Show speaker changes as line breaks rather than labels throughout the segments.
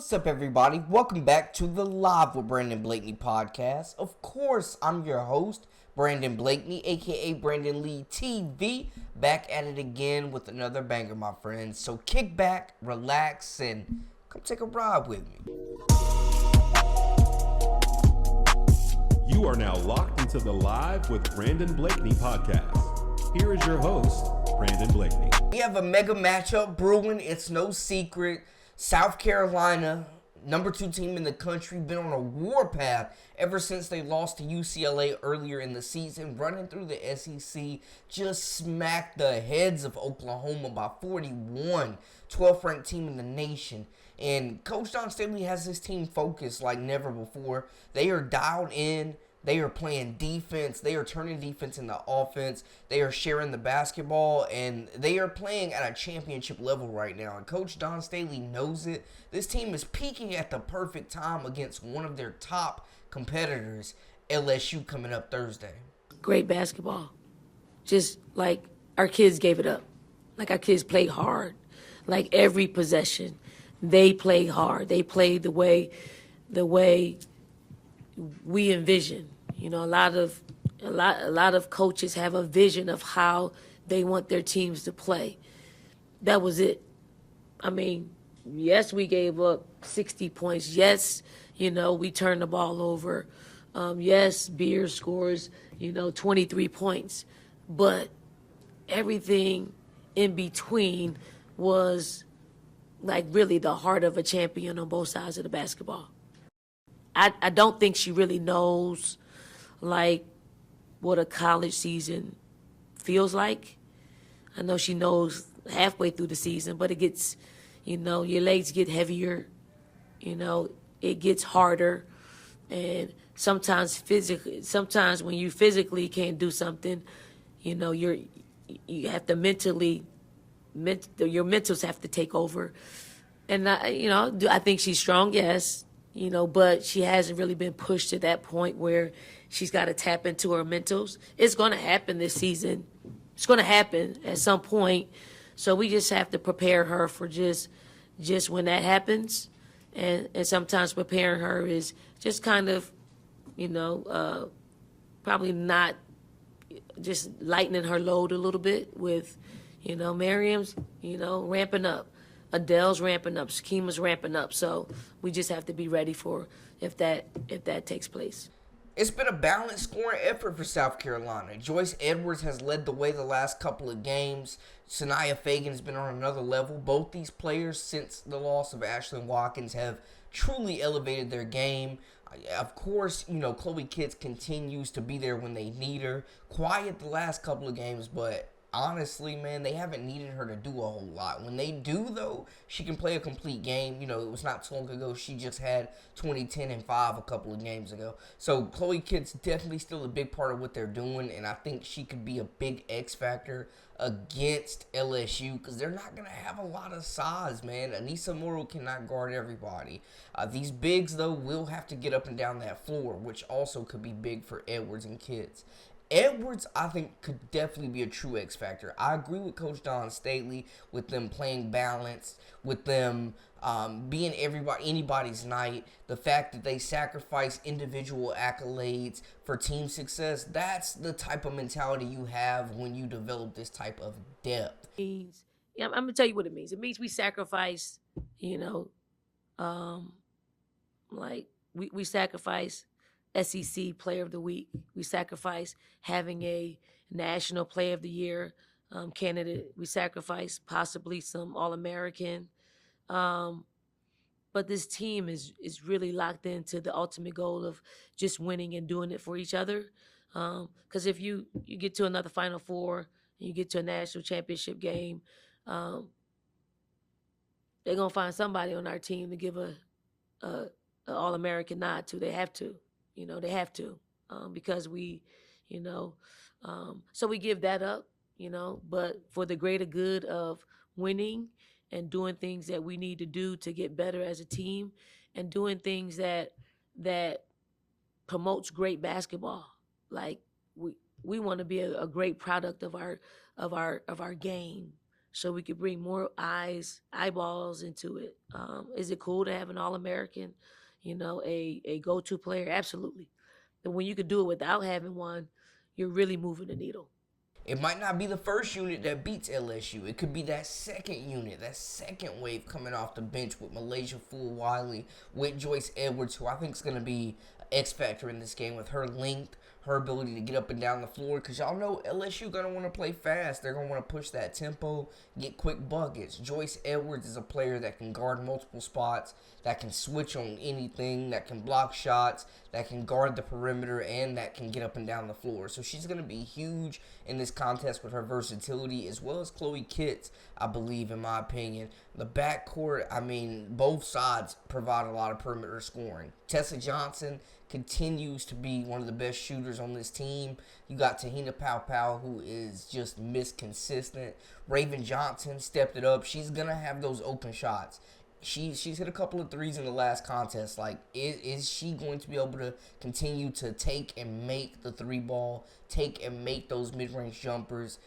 What's up, everybody? Welcome back to the Live with Brandon Blakeney podcast. Of course, I'm your host, Brandon Blakeney, aka Brandon Lee TV, back at it again with another banger, my friends. So kick back, relax, and come take a ride with me.
You are now locked into the Live with Brandon Blakeney podcast. Here is your host, Brandon Blakeney.
We have a mega matchup brewing. It's no secret. South Carolina, number 2 team in the country, been on a warpath ever since they lost to UCLA earlier in the season, running through the SEC, just smacked the heads of Oklahoma by 41, 12th ranked team in the nation. And Coach Staley has his team focused like never before. They are dialed in. They are playing defense. They are turning defense into offense. They are sharing the basketball, and they are playing at a championship level right now. And Coach Don Staley knows it. This team is peaking at the perfect time against one of their top competitors, LSU, coming up Thursday.
Great basketball. Just like our kids gave it up. Like our kids played hard. Like every possession, they played hard. They played the way we envision. You know, a lot of coaches have a vision of how they want their teams to play. That was it. I mean, yes, we gave up 60 points. Yes, we turned the ball over. Yes, Beer scores, 23 points. But everything in between was like really the heart of a champion on both sides of the basketball. I don't think she really knows, like, what a college season feels like. I know she knows halfway through the season, but it gets, your legs get heavier, it gets harder. And sometimes when you physically can't do something, you have to your mentals have to take over. And, I think she's strong, yes. But she hasn't really been pushed to that point where she's got to tap into her mentals. It's going to happen this season. It's going to happen at some point. So we just have to prepare her for just when that happens. And sometimes preparing her is just kind of, probably not just lightening her load a little bit with, Miriam's, ramping up. Adele's ramping up, Shakima's ramping up, so we just have to be ready for if that takes place.
It's been a balanced scoring effort for South Carolina. Joyce Edwards has led the way the last couple of games. Sanaya Fagan has been on another level. Both these players, since the loss of Ashlyn Watkins, have truly elevated their game. Of course, Chloe Kitts continues to be there when they need her. Quiet the last couple of games, but honestly, man, they haven't needed her to do a whole lot. When they do, though, she can play a complete game. It was not too long ago. She just had 20, 10, and 5 a couple of games ago. So Chloe Kitts definitely still a big part of what they're doing, and I think she could be a big X factor against LSU because they're not going to have a lot of size, man. Anissa Morrow cannot guard everybody. These bigs, though, will have to get up and down that floor, which also could be big for Edwards and Kitts. Edwards, I think, could definitely be a true X factor. I agree with Coach Don Staley with them playing balanced, with them being anybody's night. The fact that they sacrifice individual accolades for team success, that's the type of mentality you have when you develop this type of depth.
I'm going to tell you what it means. It means we sacrifice, we sacrifice SEC Player of the Week. We sacrifice having a National Player of the Year candidate. We sacrifice possibly some All-American. But this team is really locked into the ultimate goal of just winning and doing it for each other. Because if you get to another Final Four and you get to a national championship game, they're going to find somebody on our team to give a All-American nod to. They have to. They have to because we, so we give that up, but for the greater good of winning and doing things that we need to do to get better as a team and doing things that promotes great basketball. Like we want to be a great product of our game, so we could bring more eyeballs into it. Is it cool to have an All-American, a go-to player? Absolutely. But when you could do it without having one, you're really moving the needle.
It might not be the first unit that beats LSU. It could be that second unit, that second wave coming off the bench with Malaysia Wiley, with Joyce Edwards, who I think is going to be an X factor in this game with her length, her ability to get up and down the floor. Because y'all know LSU going to want to play fast. They're going to want to push that tempo, get quick buckets. Joyce Edwards is a player that can guard multiple spots, that can switch on anything, that can block shots, that can guard the perimeter, and that can get up and down the floor. So she's going to be huge in this contest with her versatility, as well as Chloe Kitts, I believe, in my opinion. The backcourt, I mean, both sides provide a lot of perimeter scoring. Tessa Johnson continues to be one of the best shooters on this team. You got Tahina Powell, who is just consistent. Raven Johnson stepped it up. She's going to have those open shots. She's hit a couple of threes in the last contest. Like, is she going to be able to continue to take and make the three ball, take and make those mid-range jumpers,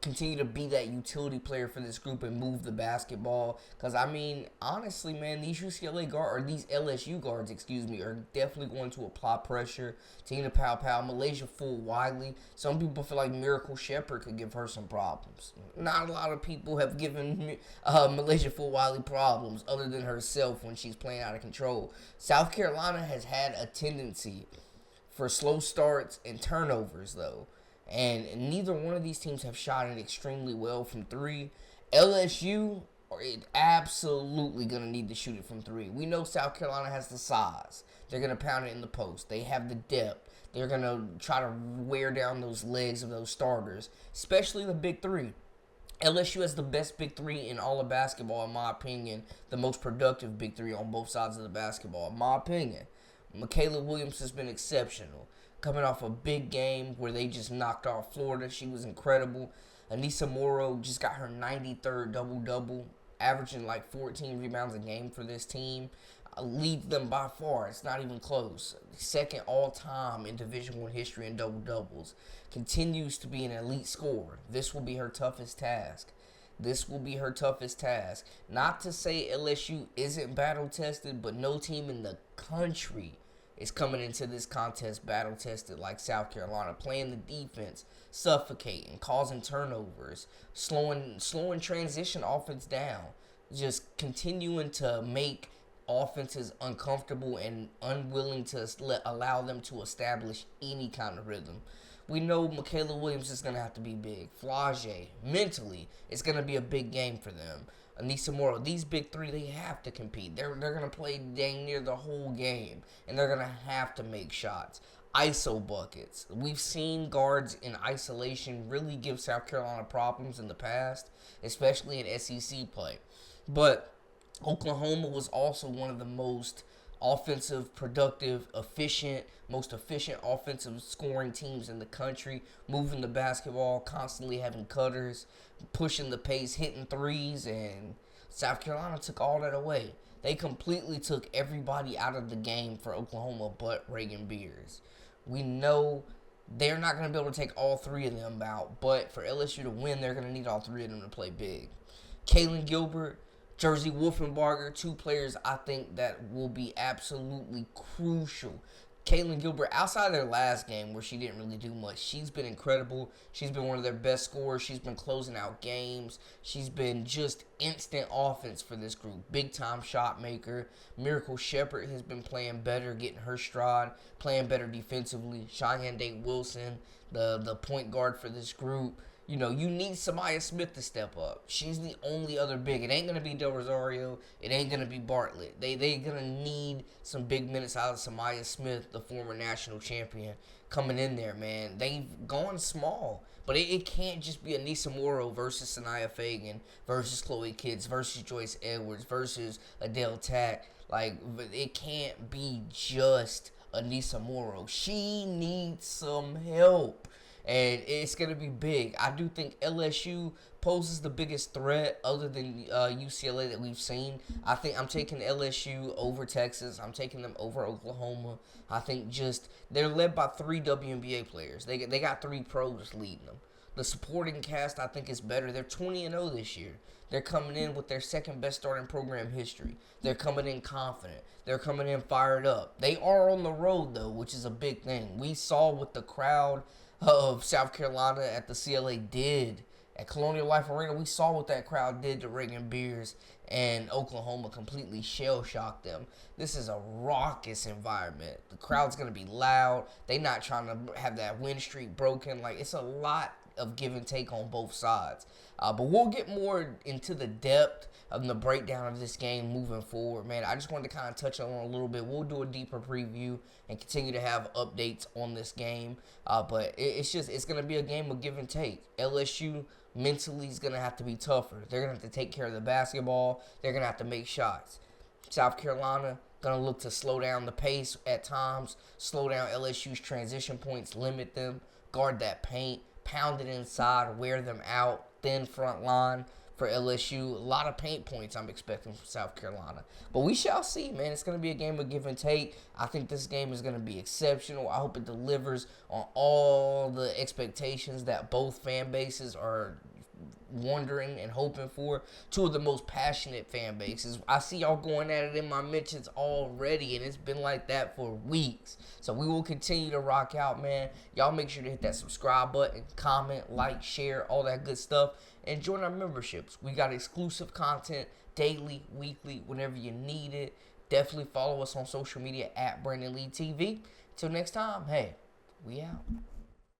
continue to be that utility player for this group and move the basketball? Because, I mean, honestly, man, these UCLA guards, or these LSU guards, are definitely going to apply pressure. Tina Powell, Malaysia Wiley. Some people feel like Miracle Shepherd could give her some problems. Not a lot of people have given Malaysia Wiley problems other than herself when she's playing out of control. South Carolina has had a tendency for slow starts and turnovers, though. And neither one of these teams have shot it extremely well from three. LSU are absolutely going to need to shoot it from three. We know South Carolina has the size. They're going to pound it in the post. They have the depth. They're going to try to wear down those legs of those starters, especially the big three. LSU has the best big three in all of basketball, in my opinion. The most productive big three on both sides of the basketball, in my opinion. Michaela Williams has been exceptional. Coming off a big game where they just knocked off Florida. She was incredible. Anissa Morrow just got her 93rd double-double, averaging like 14 rebounds a game for this team. Leads them by far. It's not even close. Second all-time in Division I history in double-doubles. Continues to be an elite scorer. This will be her toughest task. Not to say LSU isn't battle-tested, but no team in the country is coming into this contest battle-tested like South Carolina, playing the defense, suffocating, causing turnovers, slowing transition offense down, just continuing to make offenses uncomfortable and unwilling to allow them to establish any kind of rhythm. We know Michaela Williams is going to have to be big. Flage, mentally, it's going to be a big game for them. Anissa Morrow, these big three, they have to compete. They're going to play dang near the whole game, and they're going to have to make shots. ISO buckets. We've seen guards in isolation really give South Carolina problems in the past, especially in SEC play. But Oklahoma was also one of the most offensive, productive, most efficient offensive scoring teams in the country, moving the basketball, constantly having cutters, pushing the pace, hitting threes, and South Carolina took all that away. They completely took everybody out of the game for Oklahoma but Reagan Beers. We know they're not going to be able to take all three of them out, but for LSU to win, they're going to need all three of them to play big. Kaylin Gilbert, Jersey Wolfenbarger, two players I think that will be absolutely crucial. Kaylin Gilbert, outside of their last game where she didn't really do much, she's been incredible. She's been one of their best scorers. She's been closing out games. She's been just instant offense for this group. Big-time shot maker. Miracle Shepherd has been playing better, getting her stride, playing better defensively. Cheyenne Day-Wilson, the point guard for this group. You know, you need Samaya Smith to step up. She's the only other big. It ain't going to be Del Rosario. It ain't going to be Bartlett. They're going to need some big minutes out of Samaya Smith, the former national champion, coming in there, man. They've gone small. But it can't just be Anissa Morrow versus Sanaya Fagan versus Chloe Kitts versus Joyce Edwards versus Adele Tack. Like, it can't be just Anissa Morrow. She needs some help. And it's going to be big. I do think LSU poses the biggest threat other than UCLA that we've seen. I think I'm taking LSU over Texas. I'm taking them over Oklahoma. I think just they're led by three WNBA players. They got three pros leading them. The supporting cast, I think, is better. They're 20-0 this year. They're coming in with their second best start in program history. They're coming in confident. They're coming in fired up. They are on the road, though, which is a big thing. We saw what the crowd of South Carolina at the CLA did at Colonial Life Arena. We saw what that crowd did to Reagan Beers, and Oklahoma completely shell-shocked them. This is a raucous environment. The crowd's going to be loud. They're not trying to have that win streak broken. Like, it's a lot of give and take on both sides. But we'll get more into the depth of the breakdown of this game moving forward, man. I just wanted to kind of touch on it a little bit. We'll do a deeper preview and continue to have updates on this game. But it's going to be a game of give and take. LSU mentally is going to have to be tougher. They're going to have to take care of the basketball. They're going to have to make shots. South Carolina going to look to slow down the pace at times, slow down LSU's transition points, limit them, guard that paint, pound it inside, wear them out, thin front line for LSU. A lot of paint points I'm expecting from South Carolina. But we shall see, man. It's going to be a game of give and take. I think this game is going to be exceptional. I hope it delivers on all the expectations that both fan bases are wondering and hoping for. Two of the most passionate fan bases. I see y'all going at it in my mentions already, and it's been like that for weeks. So we will continue to rock out, man. Y'all make sure to hit that subscribe button, comment, like, share, all that good stuff, and join our memberships. We got exclusive content daily, weekly, whenever you need it. Definitely follow us on social media at Brandon Lee TV. Till next time, hey, we out.